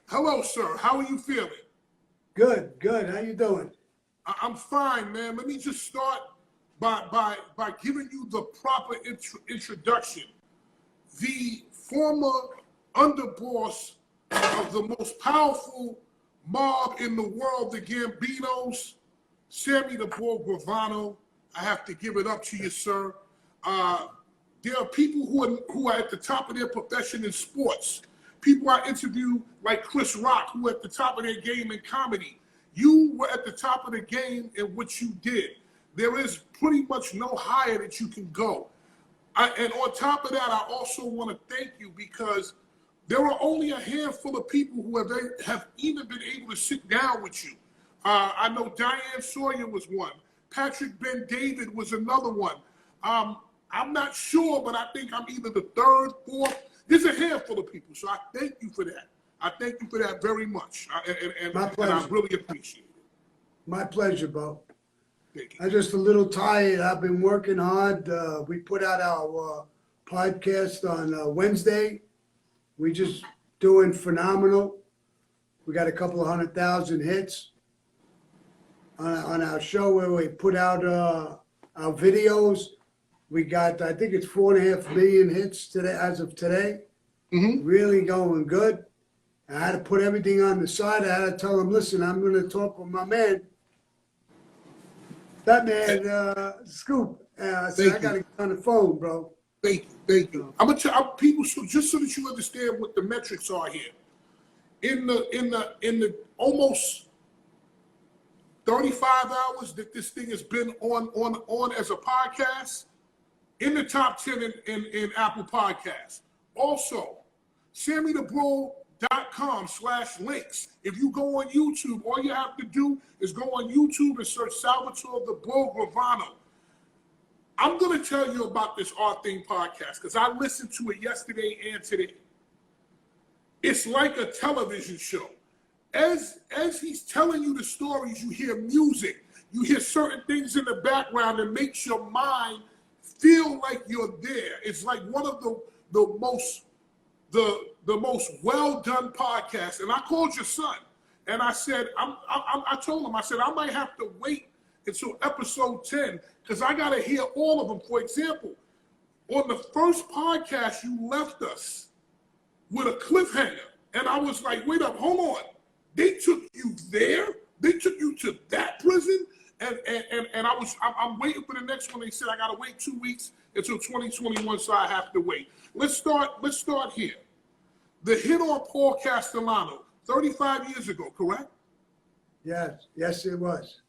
Hello, sir. How are you feeling? Good, good. How you doing? I'm fine, man. Let me just start by giving you the proper introduction. The former underboss of the most powerful mob in the world, the Gambinos, Sammy the Bull Gravano. I have to give it up to you, sir. There are people who are at the top of their profession in sports. People I interview like Chris Rock, who are at the top of their game in comedy. You were at the top of the game in what you did. There is pretty much no higher that you can go. And on top of that, I also want to thank you because there are only a handful of people who have even been able to sit down with you. I know Diane Sawyer was one. Patrick Ben David was another one. I'm not sure, but I think I'm either the third, fourth. There's a handful of people, so I thank you for that. I thank you for that very much, and I really appreciate it. My pleasure, Bo. Thank you. I'm just a little tired. I've been working hard. We put out our podcast on Wednesday. We just doing phenomenal. We got a couple of 100,000 hits on our show where we put out our videos. We got, I think it's 4.5 million hits today, as of today. Mm-hmm. Really going good. I had to put everything on the side. I had to tell them, listen, I'm going to talk with my man, Fatman, Scoop. I said, I got to get on the phone, bro. Thank you. I'm gonna tell people just so that you understand what the metrics are here. In the almost 35 hours that this thing has been on as a podcast, in the top 10 in Apple Podcasts. Also, SammyTheBull.com/links. If you go on YouTube, all you have to do is go on YouTube and search Salvatore the Bull Gravano. I'm going to tell you about this Art Thing podcast because I listened to it yesterday and today. It's like a television show. As he's telling you the stories, you hear music. You hear certain things in the background that makes your mind feel like you're there. It's like one of the most well done podcasts. And I called your son and I said, I told him, I said, I might have to wait until episode 10 because I got to hear all of them. For example, on the first podcast, you left us with a cliffhanger. And I was like, wait up, hold on. They took you there? They took you to that prison? And I'm waiting for the next one. They said I got to wait 2 weeks until 2021, so I have to wait. Let's start here. The hit on Paul Castellano, 35 years ago, correct? Yes, it was.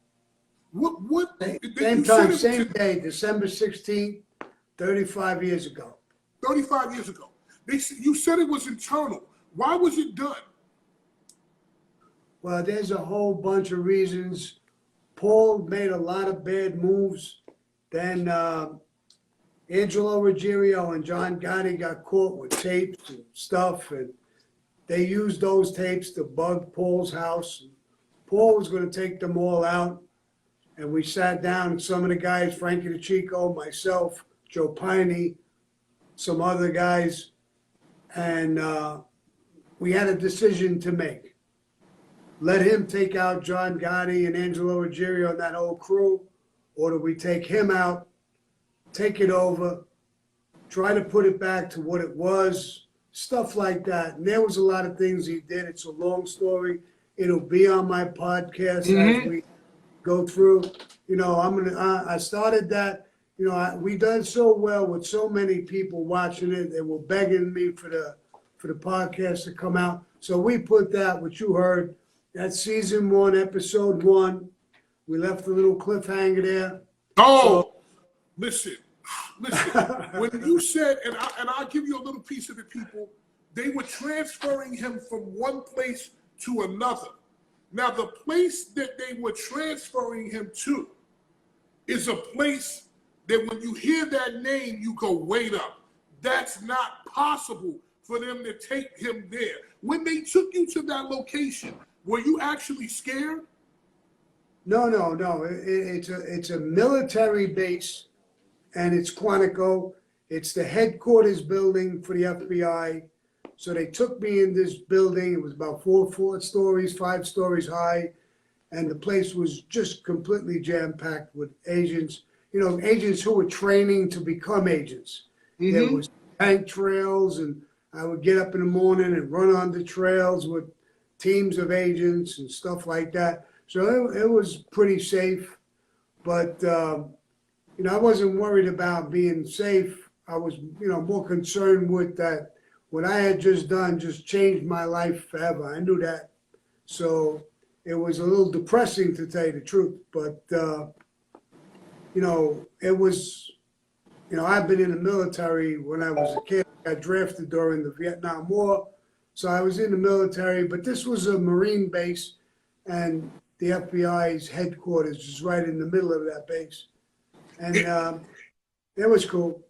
What? Same time, same day, December 16th, 35 years ago. 35 years ago. You said it was internal. Why was it done? Well, there's a whole bunch of reasons. Paul made a lot of bad moves. Then Angelo Ruggiero and John Gotti got caught with tapes and stuff, and they used those tapes to bug Paul's house. Paul was going to take them all out, and we sat down, and some of the guys, Frankie DeChico, myself, Joe Piney, some other guys, and we had a decision to make. Let him take out John Gotti and Angelo Ruggiero and that whole crew, or do we take him out, take it over, try to put it back to what it was, stuff like that. And there was a lot of things he did. It's a long story. It'll be on my podcast as we go through. You know, I started that. You know, we done so well with so many people watching it. They were begging me for the podcast to come out. So we put that, what you heard, that's season 1, episode 1. We left a little cliffhanger there. Oh, listen. When you said, and I'll give you a little piece of it, people, they were transferring him from one place to another. Now, the place that they were transferring him to is a place that when you hear that name, you go, wait up. That's not possible for them to take him there. When they took you to that location, were you actually scared? No. It's a military base, and it's Quantico. It's the headquarters building for the FBI. So they took me in this building. It was about four stories, 5 stories high. And the place was just completely jam-packed with agents, agents who were training to become agents. There Mm-hmm. was tank trails, and I would get up in the morning and run on the trails with teams of agents and stuff like that. So it was pretty safe, but I wasn't worried about being safe. I was, more concerned with that. What I had just done just changed my life forever. I knew that. So it was a little depressing, to tell you the truth, but it was, I've been in the military when I was a kid. I got drafted during the Vietnam War, so I was in the military, but this was a Marine base, and the FBI's headquarters is right in the middle of that base, and it was cool.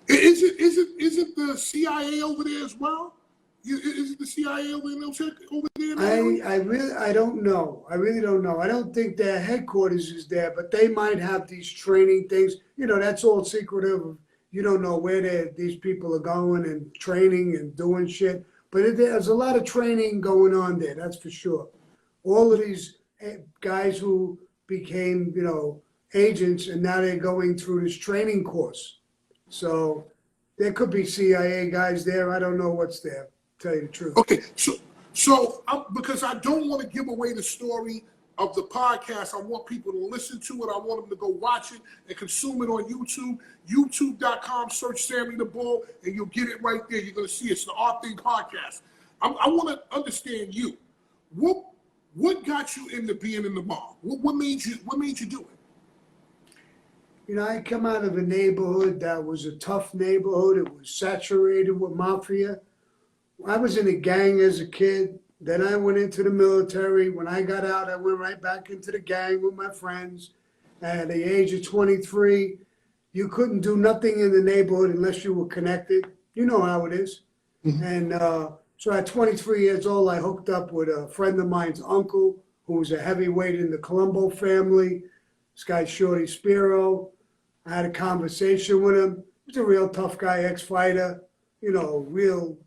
Is it the CIA over there as well? Is it the CIA over there now? I don't know. I really don't know. I don't think their headquarters is there, but they might have these training things. That's all secretive. You don't know where these people are going and training and doing shit. But there's a lot of training going on there, that's for sure. All of these guys who became, agents, and now they're going through this training course. So there could be CIA guys there. I don't know what's there. Tell you the truth. Okay, so because I don't want to give away the story of the podcast, I want people to listen to it. I want them to go watch it and consume it on YouTube. YouTube.com, search Sammy the Bull, and you'll get it right there. You're going to see it's the Art Thing podcast. I want to understand you. What got you into being in the mob? What made you do it? I come out of a neighborhood that was a tough neighborhood. It was saturated with mafia. I was in a gang as a kid. Then I went into the military. When I got out, I went right back into the gang with my friends. At the age of 23, you couldn't do nothing in the neighborhood unless you were connected. You know how it is. Mm-hmm. And so at 23 years old, I hooked up with a friend of mine's uncle, who was a heavyweight in the Colombo family. This guy, Shorty Spiro. I had a conversation with him. He was a real tough guy, ex-fighter, real.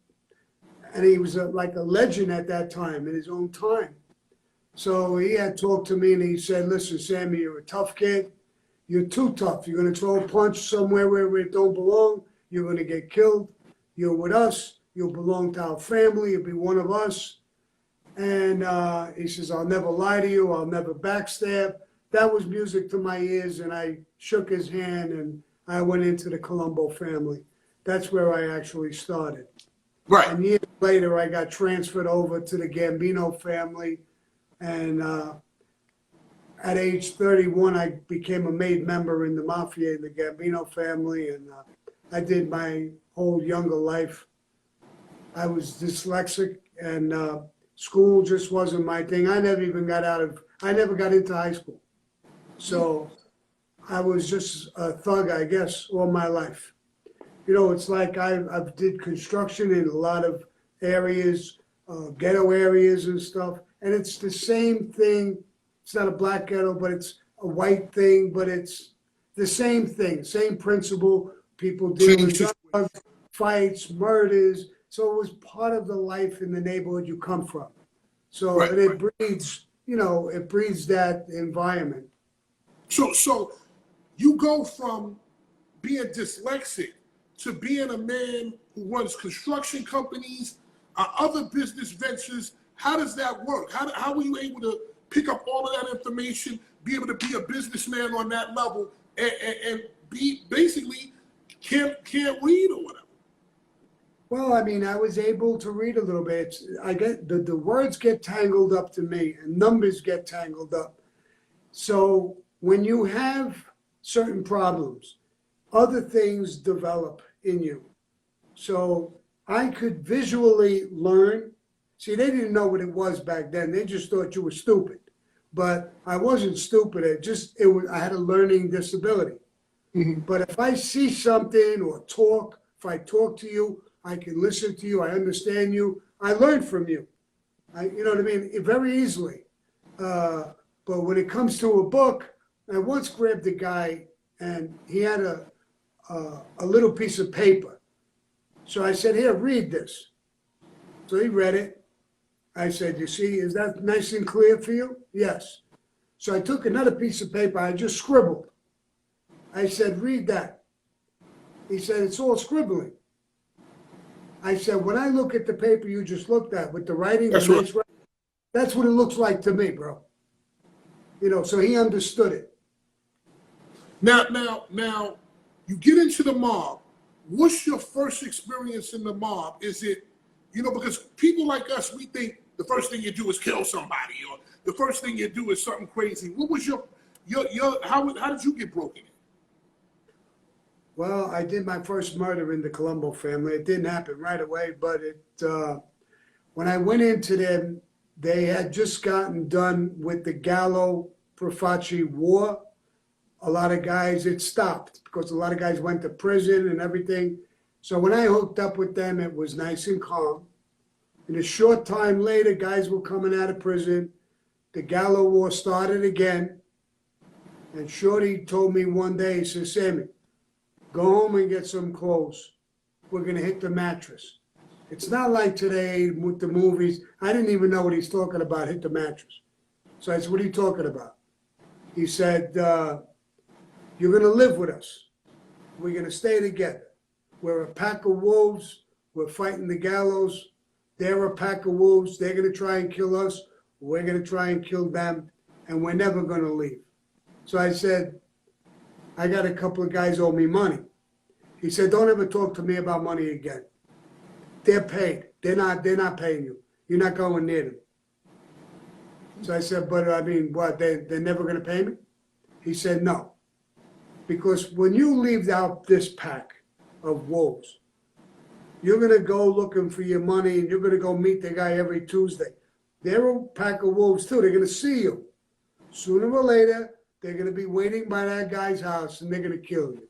And he was like a legend at that time, in his own time. So he had talked to me, and he said, listen, Sammy, you're a tough kid. You're too tough. You're going to throw a punch somewhere where it don't belong. You're going to get killed. You're with us. You'll belong to our family. You'll be one of us. And he says, I'll never lie to you. I'll never backstab. That was music to my ears, and I shook his hand, and I went into the Colombo family. That's where I actually started. Right. And years later, I got transferred over to the Gambino family. And at age 31, I became a made member in the mafia in the Gambino family. And I did my whole younger life. I was dyslexic, and school just wasn't my thing. I never got into high school. So I was just a thug, I guess, all my life. It's like I did construction in a lot of areas, ghetto areas and stuff. And it's the same thing. It's not a black ghetto, but it's a white thing, but it's the same thing, same principle. People dealing drugs, fights, murders. So it was part of the life in the neighborhood you come from. So right, and it breeds, it breeds that environment. So you go from being dyslexic to being a man who runs construction companies, other business ventures. How does that work? How were you able to pick up all of that information, be able to be a businessman on that level, and be basically can't read or whatever? Well, I was able to read a little bit. I get the words get tangled up to me, and numbers get tangled up. So when you have certain problems, other things develop in you. So I could visually learn. See, they didn't know what it was back then. They just thought you were stupid. But I wasn't stupid. I had a learning disability. Mm-hmm. But if I see something or if I talk to you, I can listen to you, I understand you, I learn from you. You know what I mean? Very easily. But when it comes to a book, I once grabbed a guy, and he had a little piece of paper. So I said, here, read this. So he read it. I said, you see, is that nice and clear for you? Yes. So I took another piece of paper, I just scribbled. I said, read that. He said, it's all scribbling. I said, when I look at the paper you just looked at with the writing, That's the right. nice writing, that's what it looks like to me, bro. You know, so he understood it. Now, you get into the mob. What's your first experience in the mob? Is it, because people like us, we think the first thing you do is kill somebody, or the first thing you do is something crazy. What was your how did you get broken in? Well, I did my first murder in the Colombo family. It didn't happen right away, but when I went into them, they had just gotten done with the Gallo Profaci war. A lot of guys, it stopped because a lot of guys went to prison and everything. So when I hooked up with them, it was nice and calm. And a short time later, guys were coming out of prison. The Gallo war started again. And Shorty told me one day, he said, Sammy, go home and get some clothes. We're going to hit the mattress. It's not like today with the movies. I didn't even know what he's talking about, hit the mattress. So I said, what are you talking about? He said, you're going to live with us. We're going to stay together. We're a pack of wolves. We're fighting the gallows. They're a pack of wolves. They're going to try and kill us. We're going to try and kill them. And we're never going to leave. So I said, I got a couple of guys owe me money. He said, don't ever talk to me about money again. They're paid. They're not paying you. You're not going near them. So I said, but I mean, what, they're never going to pay me? He said, no. Because when you leave out this pack of wolves, you're going to go looking for your money and you're going to go meet the guy every Tuesday. They're a pack of wolves too. They're going to see you. Sooner or later, they're going to be waiting by that guy's house and they're going to kill you.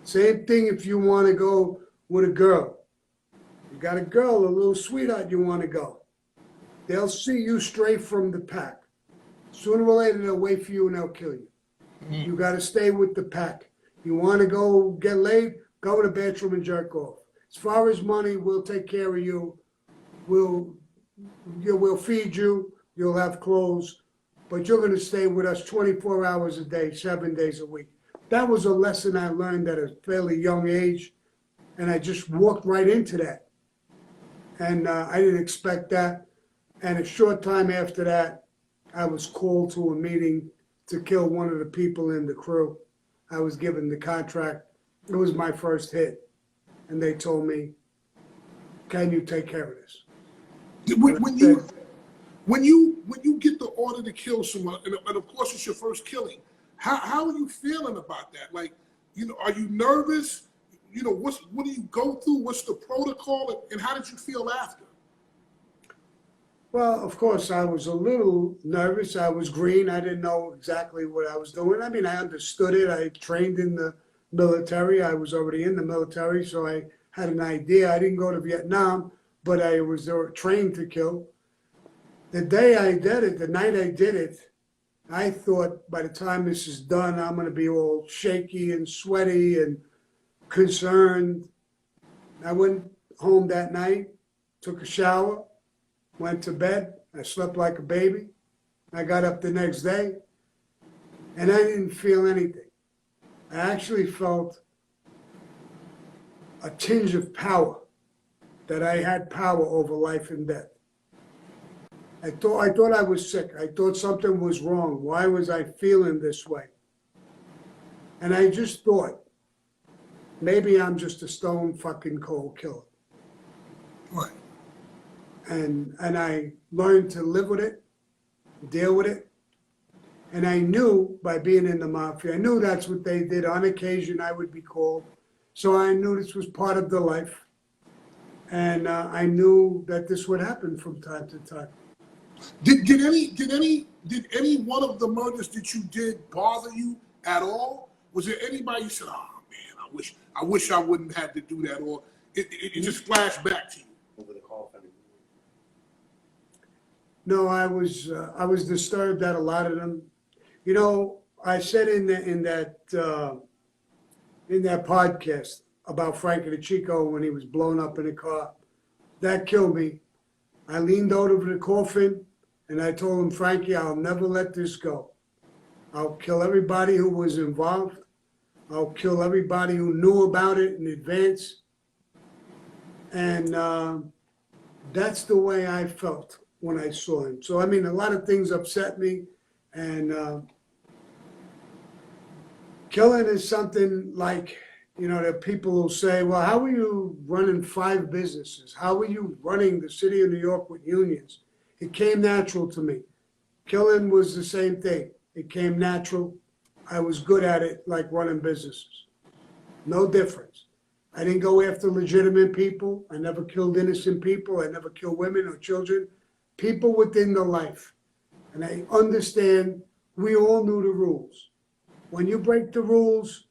Same thing if you want to go with a girl. You got a girl, a little sweetheart, you want to go. They'll see you straight from the pack. Sooner or later, they'll wait for you and they'll kill you. You got to stay with the pack. You want to go get laid, go to the bathroom and jerk off. As far as money, we'll take care of you. We'll feed you. You'll have clothes. But you're going to stay with us 24 hours a day, 7 days a week. That was a lesson I learned at a fairly young age. And I just walked right into that. And I didn't expect that. And a short time after that, I was called to a meeting to kill one of the people in the crew. I was given the contract. It was my first hit. And they told me, can you take care of this? When you get the order to kill someone, and of course it's your first killing, how are you feeling about that? Like, are you nervous? What do you go through? What's the protocol? And how did you feel after? Well, of course, I was a little nervous. I was green. I didn't know exactly what I was doing. I mean, I understood it. I trained in the military. I was already in the military, so I had an idea. I didn't go to Vietnam, but I was trained to kill. The day I did it, the night I did it, I thought by the time this is done, I'm going to be all shaky and sweaty and concerned. I went home that night, took a shower, went to bed. I slept like a baby. I got up the next day, and I didn't feel anything. I actually felt a tinge of power, that I had power over life and death. I thought I was sick. I thought something was wrong. Why was I feeling this way? And I just thought, maybe I'm just a stone fucking cold killer. Right. And I learned to live with it, deal with it. And I knew by being in the mafia, I knew that's what they did. On occasion, I would be called. So I knew this was part of the life. And I knew that this would happen from time to time. Did any one of the murders that you did bother you at all? Was there anybody you said, oh man, I wish I wouldn't have to do that, or it just flashed back to you? No, I was disturbed at a lot of them. I said in that podcast about Frankie the Chico when he was blown up in a car, that killed me. I leaned over the coffin and I told him, Frankie, I'll never let this go. I'll kill everybody who was involved. I'll kill everybody who knew about it in advance. And that's the way I felt when I saw him. So, I mean, a lot of things upset me. And killing is something like, you know, that people will say, well, how are you running 5 businesses? How are you running the city of New York with unions? It came natural to me. Killing was the same thing. It came natural. I was good at it, like running businesses. No difference. I didn't go after legitimate people. I never killed innocent people. I never killed women or children. People within the life. And I understand we all knew the rules. When you break the rules,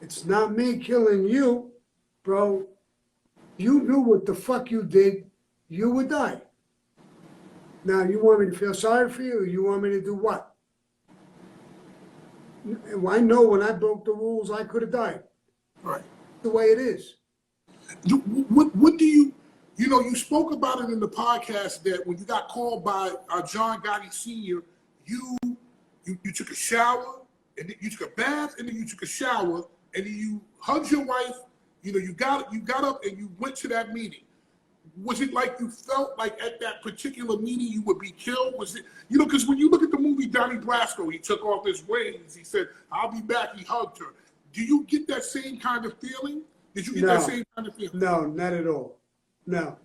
it's not me killing you, bro. You knew what the fuck you did. You would die. Now, you want me to feel sorry for you, or you want me to do what? I know when I broke the rules, I could have died. Right. The way it is. What do you, you know, you spoke about it in the podcast that when you got called by John Gotti Sr., you took a shower, and then you took a bath, and then you took a shower, and then you hugged your wife. You know, you got up and you went to that meeting. Was it like you felt like at that particular meeting you would be killed? Was it, you know, because when you look at the movie Donnie Brasco, he took off his wings. He said, "I'll be back." He hugged her. Do you get that same kind of feeling? Did you get that same kind of feeling? No, not at all. No.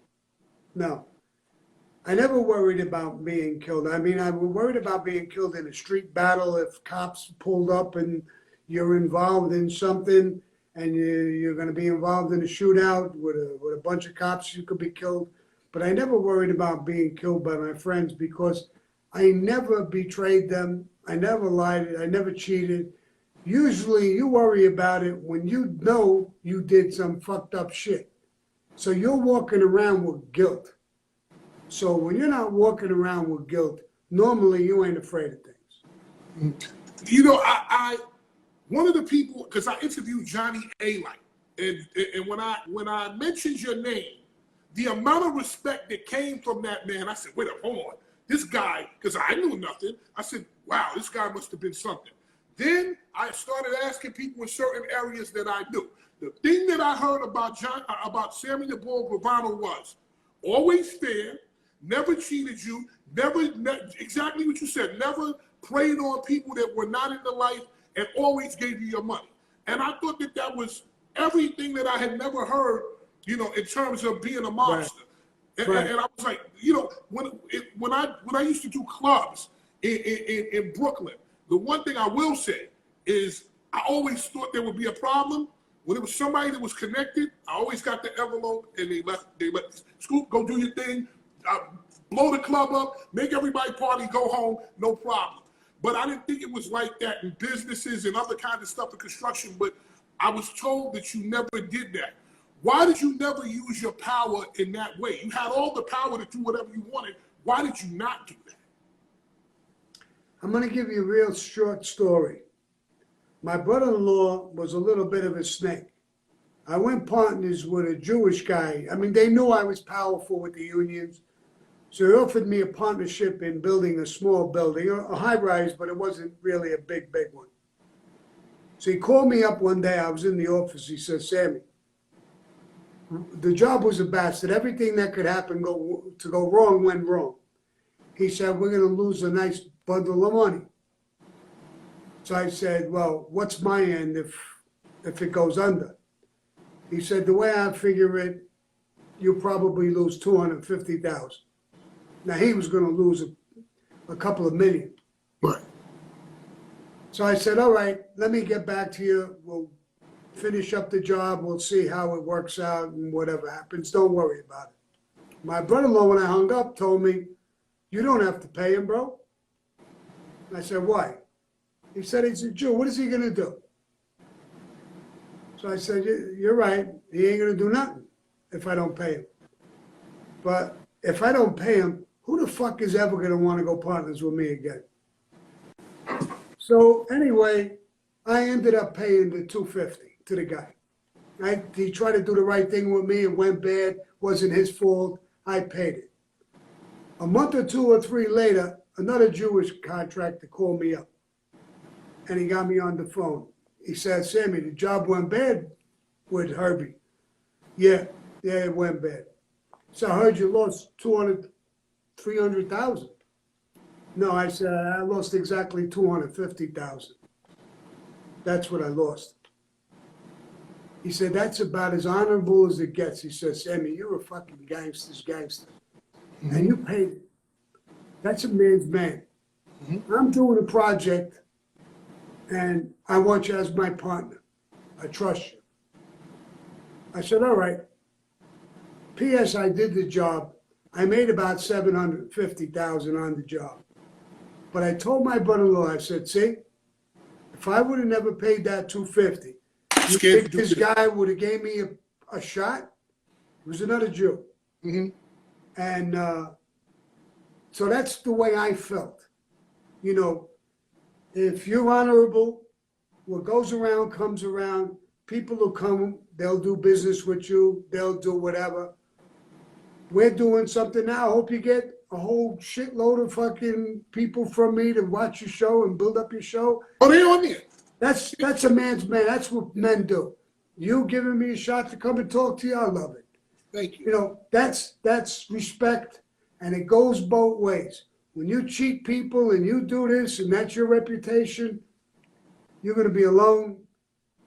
I never worried about being killed. I mean, I was worried about being killed in a street battle if cops pulled up and you're involved in something and you're going to be involved in a shootout with a bunch of cops, you could be killed. But I never worried about being killed by my friends because I never betrayed them. I never lied. I never cheated. Usually you worry about it when you know you did some fucked up shit. So you're walking around with guilt. So when you're not walking around with guilt, normally you ain't afraid of things. You know, I one of the people, because I interviewed Johnny A. Light, and when I mentioned your name, the amount of respect that came from that man, I said, wait a hold on. This guy, because I knew nothing, I said, wow, this guy must have been something. Then I started asking people in certain areas that I knew. The thing that I heard about Sammy the Bull Gravano was always fair, never cheated you, exactly what you said, never preyed on people that were not in the life, and always gave you your money. And I thought that was everything that I had never heard, you know, in terms of being a monster. Right. And I was like, you know, when I used to do clubs in Brooklyn, the one thing I will say is I always thought there would be a problem. When it was somebody that was connected, I always got the envelope and they let Scoop, go do your thing, blow the club up, make everybody party, go home, no problem. But I didn't think it was like that in businesses and other kinds of stuff in construction, but I was told that you never did that. Why did you never use your power in that way? You had all the power to do whatever you wanted. Why did you not do that? I'm going to give you a real short story. My brother-in-law was a little bit of a snake. I went partners with a Jewish guy. I mean, they knew I was powerful with the unions. So he offered me a partnership in building a small building, a high-rise, but it wasn't really a big one. So he called me up one day. I was in the office. He said, Sammy, the job was a bastard. Everything that could happen to go wrong went wrong. He said, we're going to lose a nice bundle of money. So I said, well, what's my end if it goes under? He said, the way I figure it, you'll probably lose $250,000. Now he was going to lose a couple of million. Right. So I said, all right, let me get back to you. We'll finish up the job. We'll see how it works out and whatever happens. Don't worry about it. My brother-in-law, when I hung up, told me, you don't have to pay him, bro. I said, why? He said, he's a Jew. What is he going to do? So I said, you're right. He ain't going to do nothing if I don't pay him. But if I don't pay him, who the fuck is ever going to want to go partners with me again? So anyway, I ended up paying the $250 to the guy. He tried to do the right thing with me. It went bad. Wasn't his fault. I paid it. A month or 2 or 3 later, another Jewish contractor called me up, and he got me on the phone. He said, Sammy, the job went bad with Herbie. Yeah, it went bad. So I heard you lost 300,000. No, I said, I lost exactly 250,000. That's what I lost. He said, that's about as honorable as it gets. He says, Sammy, you're a fucking gangster's gangster. Mm-hmm. And you paid it. That's a man's man. Mm-hmm. I'm doing a project, and I want you as my partner. I trust you. I said, all right. P.S. I did the job. I made about 750,000 on the job. But I told my brother-in-law, I said, see, if I would have never paid that 250, you think this guy would have gave me a shot? He was another Jew. Mm-hmm. And so that's the way I felt. You know, if you're honorable, what goes around comes around. People will come, they'll do business with you, they'll do whatever. We're doing something now. I hope you get a whole shitload of fucking people from me to watch your show and build up your show. Oh, they on there. That's a man's man. That's what men do. You giving me a shot to come and talk to you, I love it. Thank you. You know, that's respect, and it goes both ways. When you cheat people and you do this and that's your reputation, you're going to be alone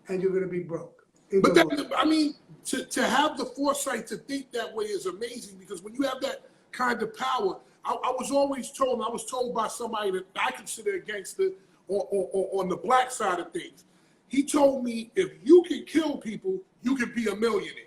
and you're going to be broke. But that, I mean, to have the foresight to think that way is amazing, because when you have that kind of power, I was always told, I was told by somebody that I consider a gangster or on the black side of things. He told me, if you can kill people, you can be a millionaire.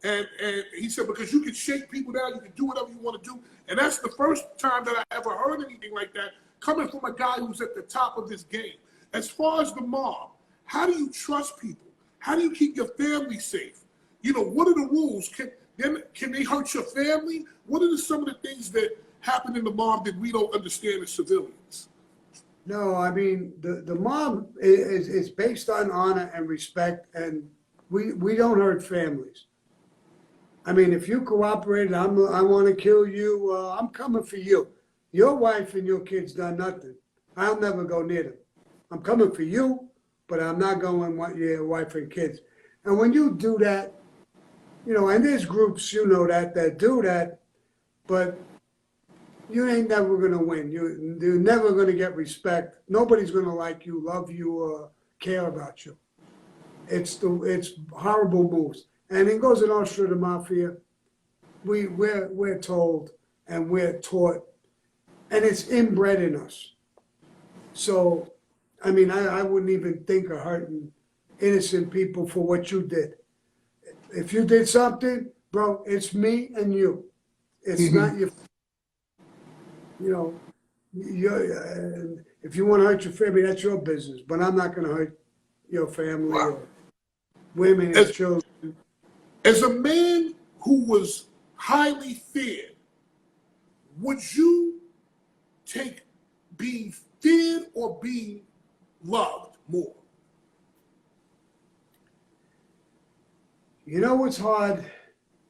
And he said, because you can shake people down, you can do whatever you want to do. And that's the first time that I ever heard anything like that coming from a guy who's at the top of this game. As far as the mob, how do you trust people? How do you keep your family safe? You know, what are the rules? Can they hurt your family? What are some of the things that happen in the mob that we don't understand as civilians? No, I mean, the mob is based on honor and respect, and we don't hurt families. I mean, if you cooperate, I want to kill you, I'm coming for you. Your wife and your kids done nothing. I'll never go near them. I'm coming for you, but I'm not going with your wife and kids. And when you do that, you know, and there's groups, you know, that do that, but you ain't never going to win. You're never going to get respect. Nobody's going to like you, love you, or care about you. It's horrible moves. And it goes in Austria, the mafia. We're told and we're taught, and it's inbred in us. So, I mean, I wouldn't even think of hurting innocent people for what you did. If you did something, bro, it's me and you. It's not your, you know, if you want to hurt your family, that's your business. But I'm not going to hurt your family or women and children. As a man who was highly feared, would you take being feared or being loved more? You know what's hard?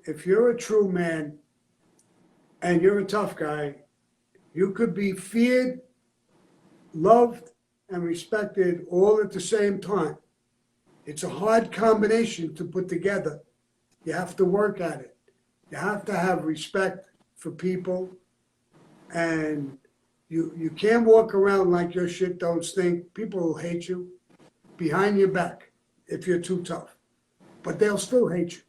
If you're a true man and you're a tough guy, you could be feared, loved, and respected all at the same time. It's a hard combination to put together. You have to work at it. You have to have respect for people, and you can't walk around like your shit don't stink. People will hate you behind your back if you're too tough, but they'll still hate you.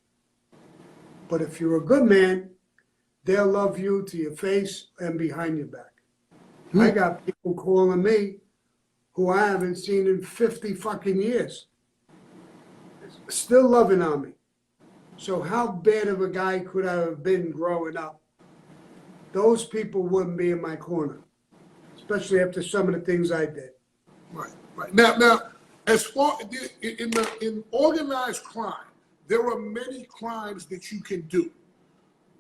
But if you're a good man, they'll love you to your face and behind your back. I got people calling me who I haven't seen in 50 fucking years, still loving on me. So how bad of a guy could I have been growing up? Those people wouldn't be in my corner, especially after some of the things I did. Right. Now, as far in organized crime, there are many crimes that you can do.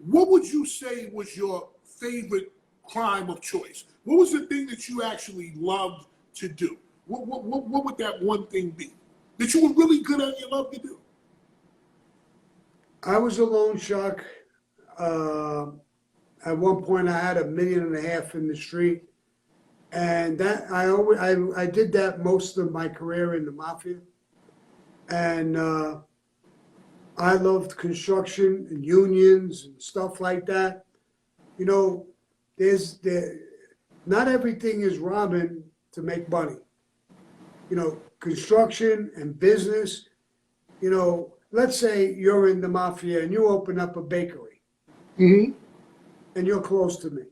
What would you say was your favorite crime of choice? What was the thing that you actually loved to do? What would that one thing be that you were really good at and you loved to do? I was a loan shark, At one point, I had $1.5 million in the street. And that I did that most of my career in the mafia. And I loved construction and unions and stuff like that. You know, not everything is robbing to make money. You know, construction and business, you know, let's say you're in the mafia and you open up a bakery. Mm-hmm. And you're close to me.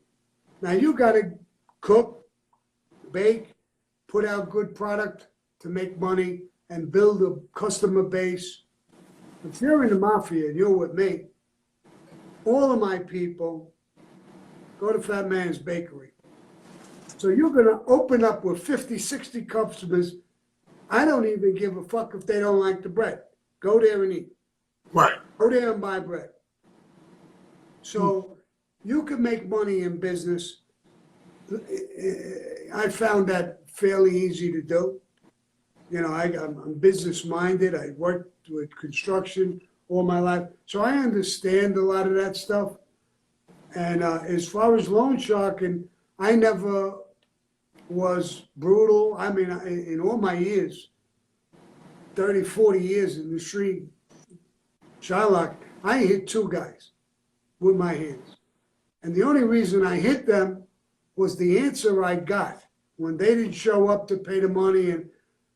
Now you got to cook, bake, put out good product to make money and build a customer base. If you're in the mafia and you're with me, all of my people go to Fatman's Bakery. So you're going to open up with 50, 60 customers. I don't even give a fuck if they don't like the bread. Go there and eat. Right. Go there and buy bread. So you can make money in business. I found that fairly easy to do. You know, I'm business minded. I worked with construction all my life. So I understand a lot of that stuff. And as far as loan sharking, I never was brutal. I mean, in all my years, 30, 40 years in the street, Shylock, I hit 2 guys with my hands. And the only reason I hit them was the answer I got when they didn't show up to pay the money,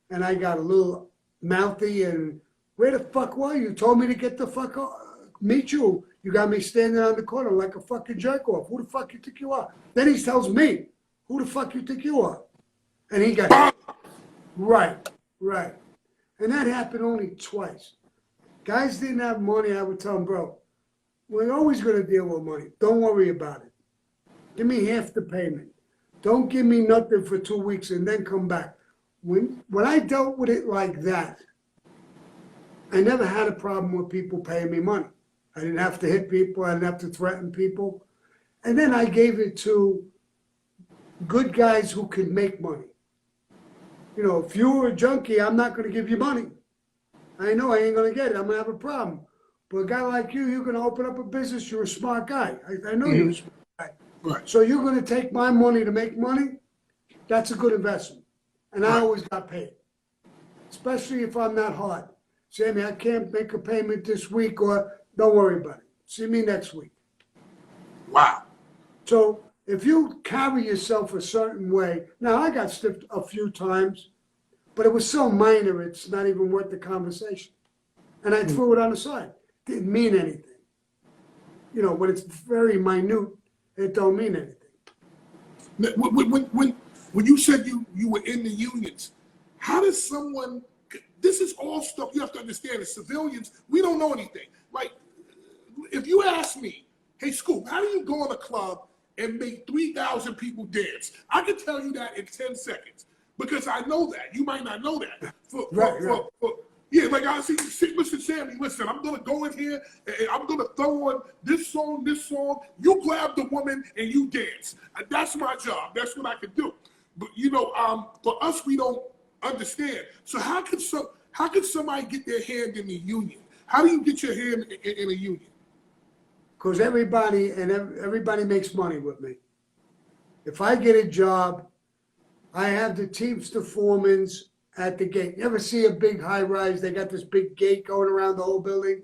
and I got a little mouthy and, where the fuck were you? You told me to get the fuck off, meet you. You got me standing on the corner like a fucking jerk off. Who the fuck you think you are? Then he tells me, who the fuck you think you are? And he got, right. And that happened only twice. Guys didn't have money, I would tell them, bro, we're always gonna deal with money. Don't worry about it. Give me half the payment. Don't give me nothing for 2 weeks and then come back. When I dealt with it like that, I never had a problem with people paying me money. I didn't have to hit people. I didn't have to threaten people. And then I gave it to good guys who could make money. You know, if you were a junkie, I'm not going to give you money. I know I ain't going to get it. I'm going to have a problem. But a guy like you, you're going to open up a business. You're a smart guy. I know you're a smart guy. Right. So you're going to take my money to make money? That's a good investment. And I always got paid, especially if I'm not hard. Sammy, I can't make a payment this week, or don't worry about it. See me next week. Wow. So if you carry yourself a certain way, now I got stiffed a few times, but it was so minor, it's not even worth the conversation. And I threw it on the side. Didn't mean anything. You know, when it's very minute, it don't mean anything. When you said you were in the unions, how does someone, this is all stuff you have to understand as civilians, we don't know anything. Like, if you ask me, hey, Scoop, how do you go in a club and make 3,000 people dance? I can tell you that in 10 seconds because I know that. You might not know that. Yeah, like I see, listen, Sammy, listen, I'm going to go in here and I'm going to throw on this song. You grab the woman and you dance. That's my job. That's what I can do. But, you know, for us, we don't understand. So how could somebody get their hand in the union? How do you get your hand in a union? Because everybody makes money with me. If I get a job, I have the Teamster foremans at the gate. You ever see a big high rise? They got this big gate going around the whole building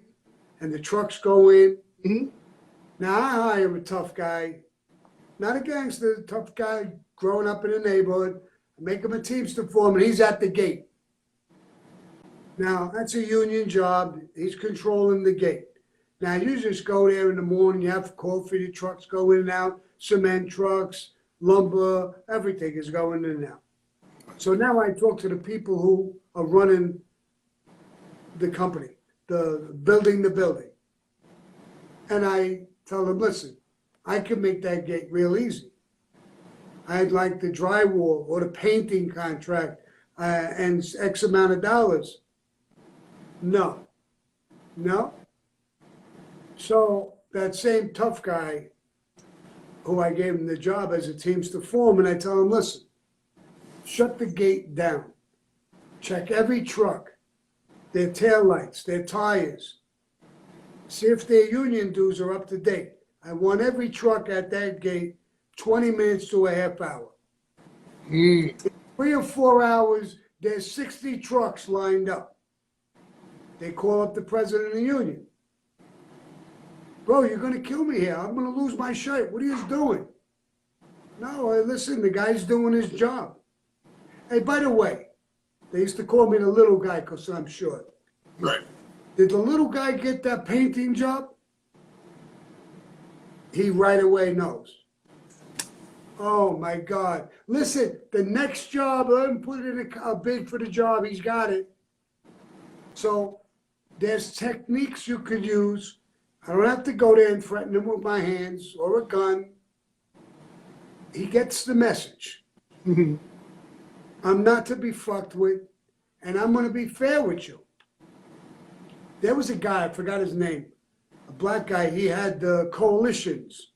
and the trucks go in. Mm-hmm. Now I hire a tough guy, not a gangster, a tough guy growing up in the neighborhood. I make him a Teamster foreman. He's at the gate. Now that's a union job. He's controlling the gate. Now you just go there in the morning, you have coffee, the trucks go in and out, cement trucks, lumber, everything is going in and out. So now I talk to the people who are running the company, the building. And I tell them, listen, I can make that gate real easy. I'd like the drywall or the painting contract and X amount of dollars. No. So that same tough guy who I gave him the job as a Teamster foreman, I tell him, listen, shut the gate down. Check every truck, their taillights, their tires. See if their union dues are up to date. I want every truck at that gate 20 minutes to a half hour. Mm. 3 or 4 hours, there's 60 trucks lined up. They call up the president of the union. Bro, you're going to kill me here. I'm going to lose my shirt. What are you doing? No, listen, the guy's doing his job. Hey, by the way, they used to call me the little guy because I'm short. Right. Did the little guy get that painting job? He right away knows. Oh my God. Listen, the next job, let him put in a bid for the job. He's got it. So there's techniques you could use. I don't have to go there and threaten him with my hands or a gun. He gets the message. I'm not to be fucked with, and I'm going to be fair with you. There was a guy, I forgot his name, a black guy, he had coalitions.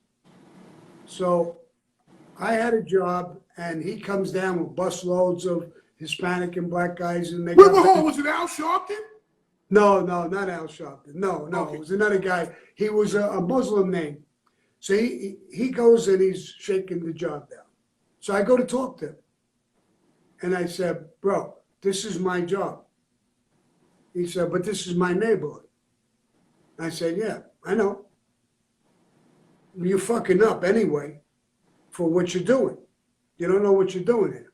So I had a job, and he comes down with busloads of Hispanic and black guys, and they Wait, was it Al Sharpton? No, not Al Sharpton. No, Okay. It was another guy. He was a Muslim name. So he goes and he's shaking the job down. So I go to talk to him. And I said, bro, this is my job. He said, but this is my neighborhood. I said, yeah, I know. You're fucking up anyway for what you're doing. You don't know what you're doing here.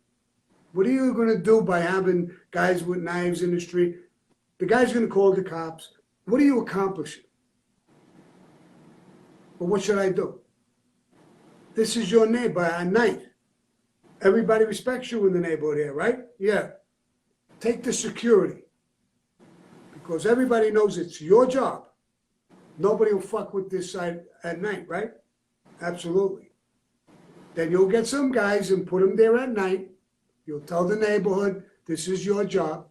What are you going to do by having guys with knives in the street? The guy's going to call the cops. What are you accomplishing? But what should I do? This is your neighbor at night. Everybody respects you in the neighborhood here, right? Yeah. Take the security. Because everybody knows it's your job. Nobody will fuck with this side at night, right? Absolutely. Then you'll get some guys and put them there at night. You'll tell the neighborhood, this is your job.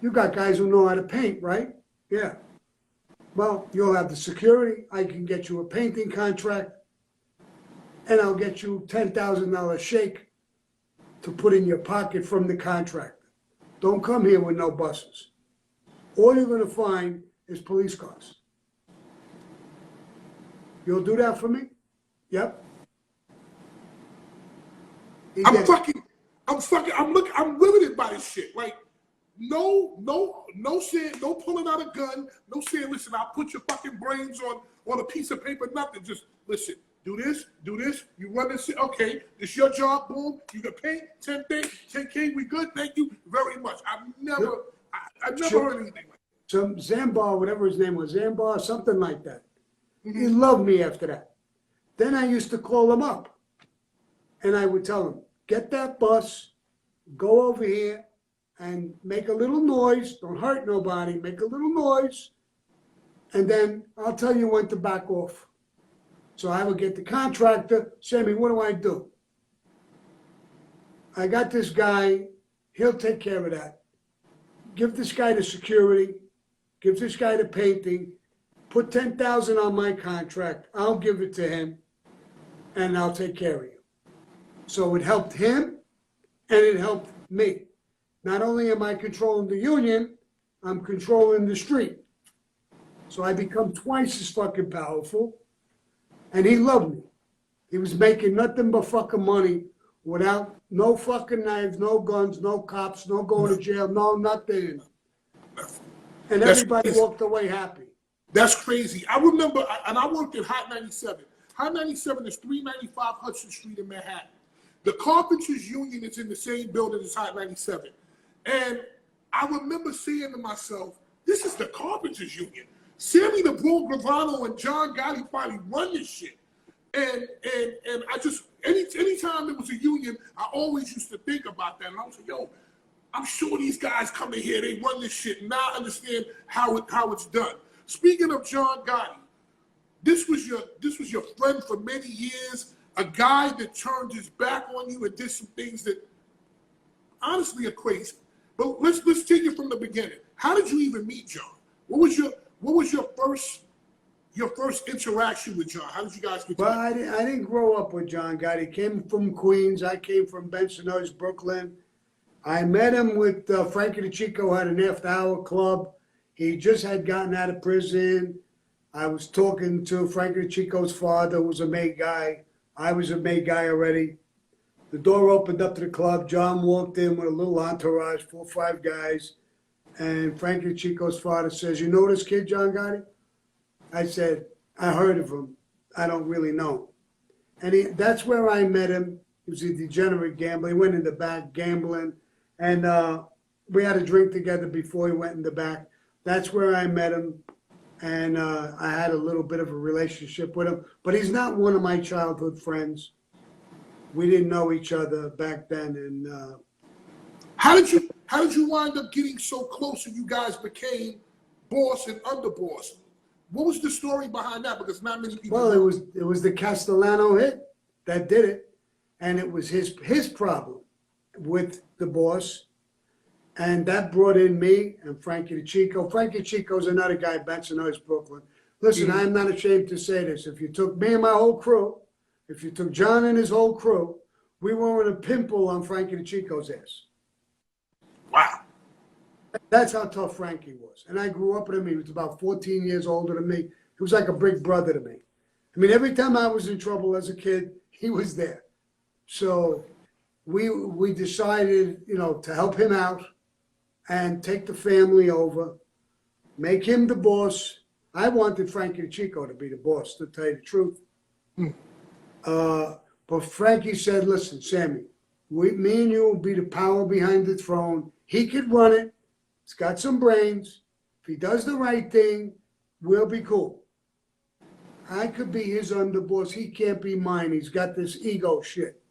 You got guys who know how to paint, right? Yeah. Well, you'll have the security. I can get you a painting contract. And I'll get you $10,000 shake to put in your pocket from the contractor. Don't come here with no buses. All you're going to find is police cars. You'll do that for me? Yep. I'm riveted by this shit. Like, no saying, no pulling out a gun, no saying, listen, I'll put your fucking brains on a piece of paper, nothing. Just listen, do this, you run this shit, okay, it's your job, boom, you can pay 10K, we good, thank you very much. I've never heard anything like that. Some Zambar, whatever his name was, Zambar, something like that. He loved me after that. Then I used to call him up and I would tell him, get that bus, go over here and make a little noise. Don't hurt nobody, make a little noise. And then I'll tell you when to back off. So I would get the contractor, Sammy, what do I do? I got this guy, he'll take care of that. Give this guy the security, give this guy the painting, put $10,000 on my contract, I'll give it to him, and I'll take care of you. So it helped him, and it helped me. Not only am I controlling the union, I'm controlling the street. So I become twice as fucking powerful, and he loved me. He was making nothing but fucking money without no fucking knives, no guns, no cops, no going to jail, no nothing. And everybody walked away happy. That's crazy. I remember, and I worked at Hot 97. Hot 97 is 395 Hudson Street in Manhattan. The Carpenters Union is in the same building as Hot 97. And I remember saying to myself, this is the Carpenters Union. Sammy the Bull Gravano and John Gotti finally run this shit. And I just, anytime there was a union, I always used to think about that. And I was like, yo, I'm sure these guys come in here, they run this shit. Now I understand how it's done. Speaking of John Gotti, this was your friend for many years, a guy that turned his back on you and did some things that honestly are crazy. But let's take it from the beginning. How did you even meet John? What was your first interaction with John? How did you guys get Well, I didn't grow up with John Gotti. He came from Queens. I came from Bensonhurst, Brooklyn. I met him with Frankie the Chico, had an after-hour club. He just had gotten out of prison. I was talking to Frankie Chico's father, who was a May guy. I was a May guy already. The door opened up to the club. John walked in with a little entourage, 4 or 5 guys. And Frankie Chico's father says, "You know this kid, John Gotti?" I said, "I heard of him. I don't really know." And that's where I met him. He was a degenerate gambler. He went in the back gambling. And we had a drink together before he went in the back. That's where I met him. And I had a little bit of a relationship with him. But he's not one of my childhood friends. We didn't know each other back then. And how did you wind up getting so close and you guys became boss and underboss? What was the story behind that? Because not many people. Well, it was the Castellano hit that did it, and it was his problem with the boss, and that brought in me and Frankie the Chico. Frankie Chico's another guy, Bensonhurst, Brooklyn. Listen, I'm not ashamed to say this. If you took me and my whole crew, if you took John and his whole crew, we weren't a pimple on Frankie the Chico's ass. Wow. That's how tough Frankie was. And I grew up with him. He was about 14 years older than me. He was like a big brother to me. I mean, every time I was in trouble as a kid, he was there. So we decided, to help him out and take the family over, make him the boss. I wanted Frankie Chico to be the boss, to tell you the truth. But Frankie said, "Listen, Sammy, me and you will be the power behind the throne. He could run it. He's got some brains. If he does the right thing, we'll be cool. I could be his underboss. He can't be mine. He's got this ego shit.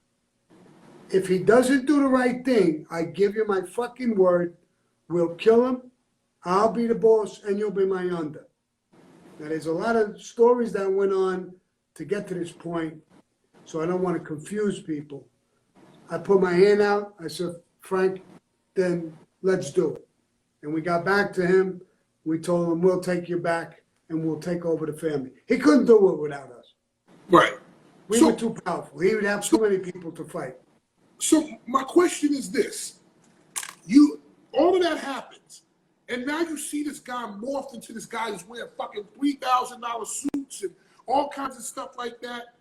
If he doesn't do the right thing, I give you my fucking word, we'll kill him. I'll be the boss and you'll be my under." Now, there's a lot of stories that went on to get to this point, so I don't want to confuse people. I put my hand out. I said, "Frank, then let's do it." And we got back to him. We told him, "We'll take you back and we'll take over the family." He couldn't do it without us. Right. We were too powerful. He would have too many people to fight. So my question is this. All of that happens, and now you see this guy morphed into this guy who's wearing fucking $3,000 suits and all kinds of stuff like that.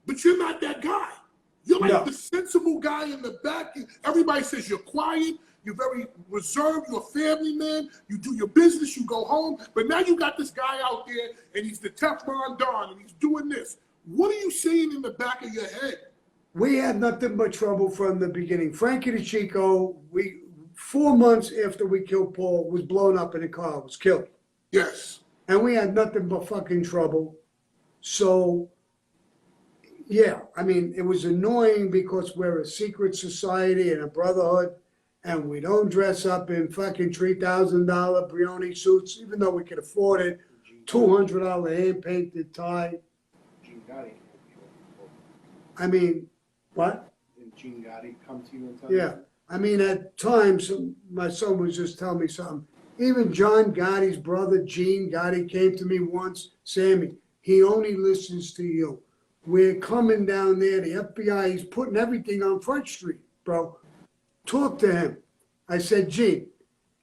But you're not that guy. You're like the sensible guy in the back. Everybody says you're quiet. You're very reserved. You're a family man. You do your business. You go home. But now you got this guy out there, and he's the Teflon Don, and he's doing this. What are you saying in the back of your head? We had nothing but trouble from the beginning. Frankie the Chico, 4 months after we killed Paul, was blown up in a car, was killed. Yes. And we had nothing but fucking trouble. So, yeah, I mean, it was annoying because we're a secret society and a brotherhood, and we don't dress up in fucking $3,000 Brioni suits, even though we could afford it. $200 hand-painted tie. I mean, what? Did Gene Gotti come to you and tell you? Yeah. I mean, at times, my son was just telling me something. Even John Gotti's brother, Gene Gotti, came to me once. "Sammy, he only listens to you. We're coming down there. The FBI, he's putting everything on Front Street, bro. Talk to him." I said, "Gene,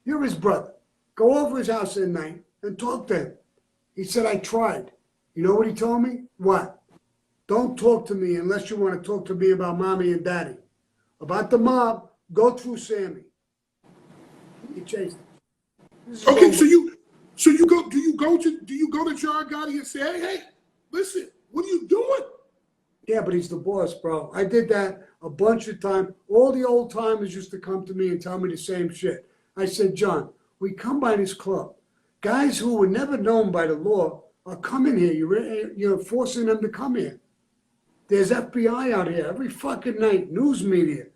you're his brother. Go over his house at night and talk to him." He said, "I tried." You know what he told me? What? "Don't talk to me unless you want to talk to me about mommy and daddy. About the mob, go through Sammy." He chased him. Okay, so you go. Do you go to John Gotti and say, "Hey, listen, what are you doing?" Yeah, but he's the boss, bro. I did that a bunch of times. All the old timers used to come to me and tell me the same shit. I said, "John, we come by this club. Guys who were never known by the law are coming here. You're forcing them to come here. There's FBI out here every fucking night, news media.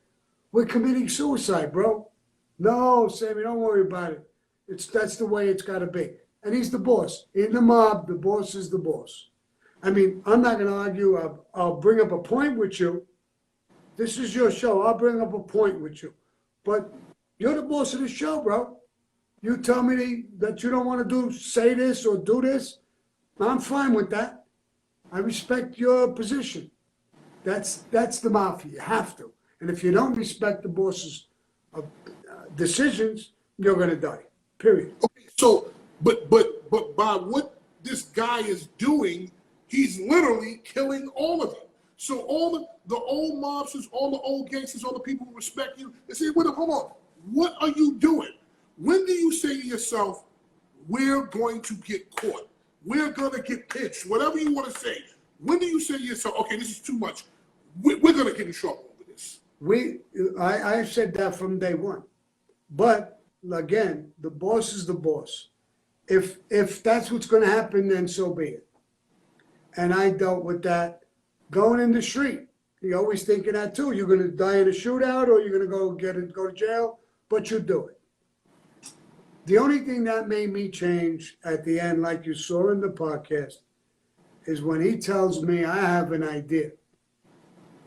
We're committing suicide, bro." "No, Sammy, don't worry about it. That's the way it's got to be." And he's the boss. In the mob, the boss is the boss. I mean, I'm not going to argue. I'll bring up a point with you. This is your show. I'll bring up a point with you. But you're the boss of the show, bro. You tell me that you don't want to say this or do this. I'm fine with that. I respect your position. That's the mafia. You have to. And if you don't respect the boss's decisions, you're going to die. Period. Okay, so, but by what this guy is doing, he's literally killing all of you. So all the old mobsters, all the old gangsters, all the people who respect you, they say, wait, hold on, what are you doing? When do you say to yourself, we're going to get caught, we're going to get pinched, whatever you want to say? When do you say to yourself, okay, this is too much, we're going to get in trouble over this? I said that from day one. But again, the boss is the boss. If that's what's going to happen, then so be it. And I dealt with that going in the street. You're always thinking that too. You're going to die in a shootout, or you're going to go to jail, but you do it. The only thing that made me change at the end, like you saw in the podcast, is when he tells me I have an idea.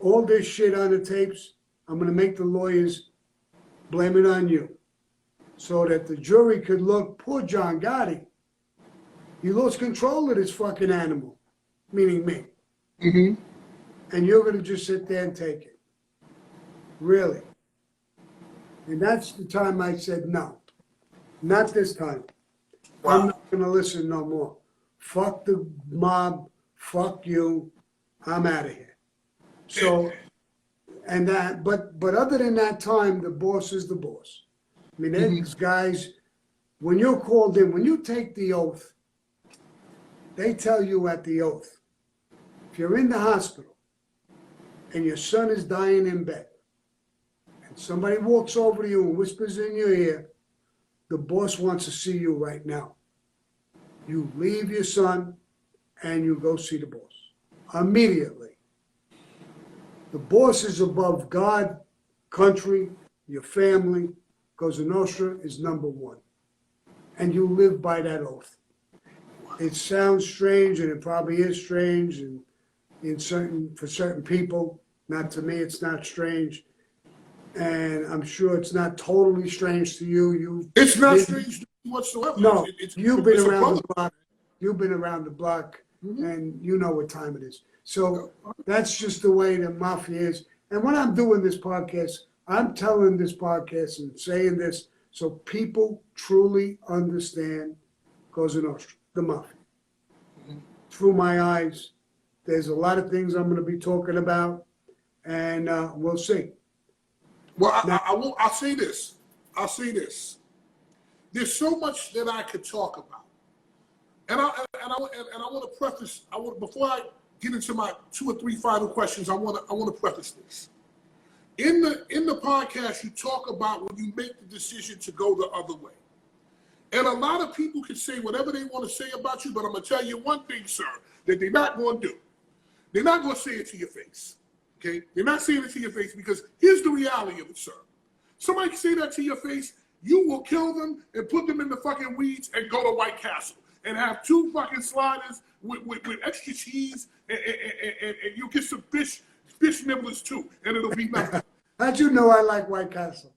All this shit on the tapes, I'm going to make the lawyers blame it on you, so that the jury could look, poor John Gotti. He lost control of this fucking animal, meaning me. Mm-hmm. And you're going to just sit there and take it. Really. And that's the time I said, no, not this time. Wow. I'm not going to listen no more. Fuck the mob. Fuck you. I'm out of here. So, and that, but other than that time, the boss is the boss. I mean, these guys, when you're called in, when you take the oath, they tell you at the oath, if you're in the hospital and your son is dying in bed, and somebody walks over to you and whispers in your ear, the boss wants to see you right now. You leave your son and you go see the boss immediately. The boss is above God, country, your family. Cosa Nostra is number one. And you live by that oath. It sounds strange, and it probably is strange, and for certain people. Not to me, it's not strange. And I'm sure it's not totally strange to you. It's not strange to me whatsoever. No, you've been around the block. You've been around the block, and you know what time it is. So that's just the way the mafia is. And when I'm doing this podcast, I'm telling this podcast and saying this so people truly understand Cosa Nostra, the mafia. Through my eyes, there's a lot of things I'm going to be talking about, and we'll see. Well, I'll say this. I'll say this. There's so much that I could talk about, and I want to preface. Before I get into my 2 or 3 final questions, I want to preface this. In the podcast, you talk about when you make the decision to go the other way, and a lot of people can say whatever they want to say about you, but I'm gonna tell you one thing, sir, that they're not going to do. They're not going to say it to your face. Okay, they're not saying it to your face, because here's the reality of it, sir. Somebody can say that to your face, you will kill them and put them in the fucking weeds and go to White Castle and have 2 fucking sliders with extra cheese, and you get some fish nibblers too, and it'll be nothing. How'd you know I like White Castle?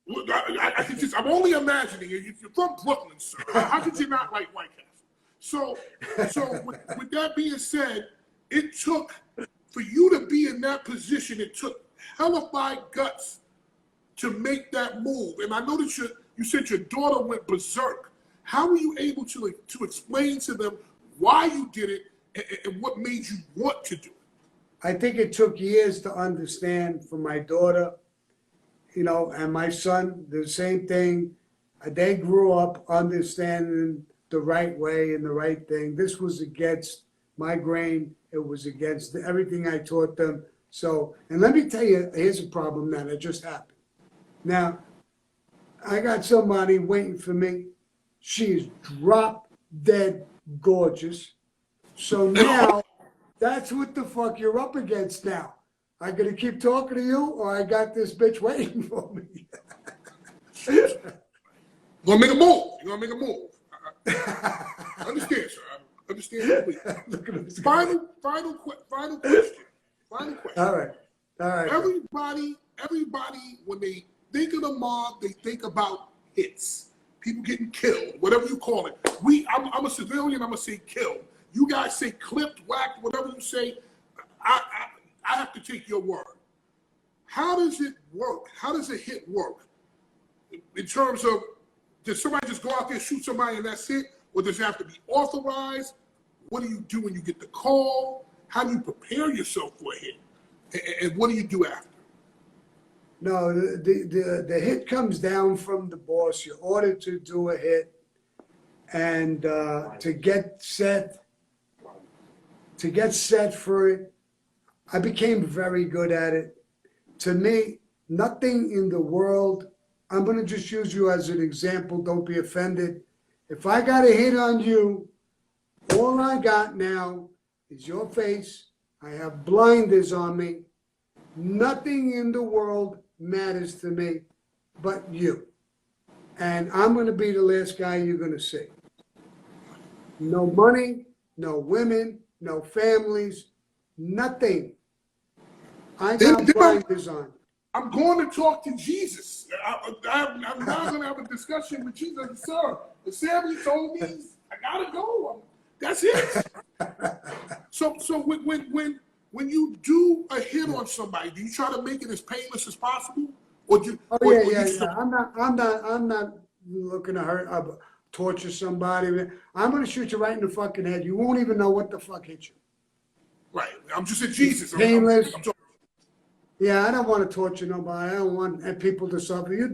I can just, I'm only imagining it. If you're from Brooklyn, sir, how could you not like White Castle? So with that being said, it took, for you to be in that position, it took hellified guts to make that move. And I know that you said your daughter went berserk. How were you able to explain to them why you did it and what made you want to do it? I think it took years to understand for my daughter, and my son, the same thing. They grew up understanding the right way and the right thing. This was against my grain. It was against everything I taught them. So, and let me tell you, here's a problem that just happened. Now, I got somebody waiting for me. She's drop dead gorgeous. So now, that's what the fuck you're up against now. I gonna keep talking to you, or I got this bitch waiting for me. You're gonna make a move. You're gonna make a move. I understand, sir. I understand completely. Final question. All right. Everybody, when they think of the mob, they think about hits. People getting killed, whatever you call it. I'm a civilian, I'm gonna say killed. You guys say clipped, whacked, whatever you say. I have to take your word. How does it work? How does a hit work? In terms of, does somebody just go out there, shoot somebody, and that's it? Or does it have to be authorized? What do you do when you get the call? How do you prepare yourself for a hit? And what do you do after? No, the hit comes down from the boss. You're ordered to do a hit, and to get set for it. I became very good at it. To me, nothing in the world, I'm going to just use you as an example. Don't be offended. If I got a hit on you, all I got now is your face. I have blinders on me. Nothing in the world matters to me but you. And I'm going to be the last guy you're going to see. No money, no women, no families, nothing. I got blinders on. I'm going to talk to Jesus. I'm not going to have a discussion with Jesus. Sir, the Sammy told me I got to go. That's it. So when you do a hit on somebody, do you try to make it as painless as possible? Or do Yeah. I'm not looking to hurt, torture somebody. I'm going to shoot you right in the fucking head. You won't even know what the fuck hit you. Right. I'm just a Jesus. Painless. Yeah, I don't want to torture nobody. I don't want people to suffer. You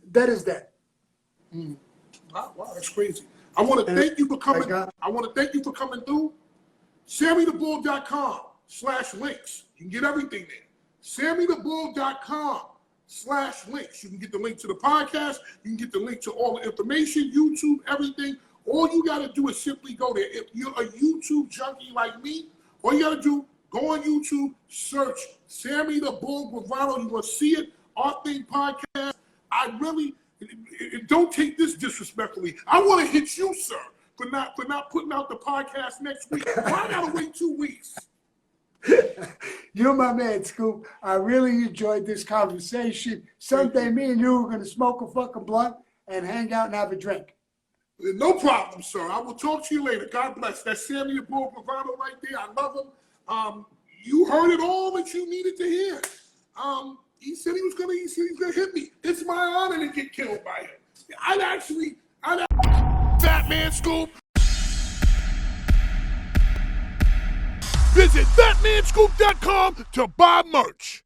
dead is dead. Wow, that's crazy. I want to thank you for coming. I want to thank you for coming through. SammyTheBull.com/links. You can get everything there. SammyTheBull.com/links. You can get the link to the podcast. You can get the link to all the information, YouTube, everything. All you got to do is simply go there. If you're a YouTube junkie like me, all you got to do, go on YouTube, search Sammy the Bull Gravano. You're going to see it. Our Thing Podcast. I really, don't take this disrespectfully. I want to hit you, sir, for not putting out the podcast next week. Why I got to wait 2 weeks? You're my man, Scoop. I really enjoyed this conversation. Someday me and you are going to smoke a fucking blunt and hang out and have a drink. No problem, sir. I will talk to you later. God bless. That's Sammy the Bull Gravano right there. I love him. You heard it all that you needed to hear. He said he was gonna hit me. It's my honor to get killed by him. Fatman Scoop. Visit fatmanscoop.com to buy merch.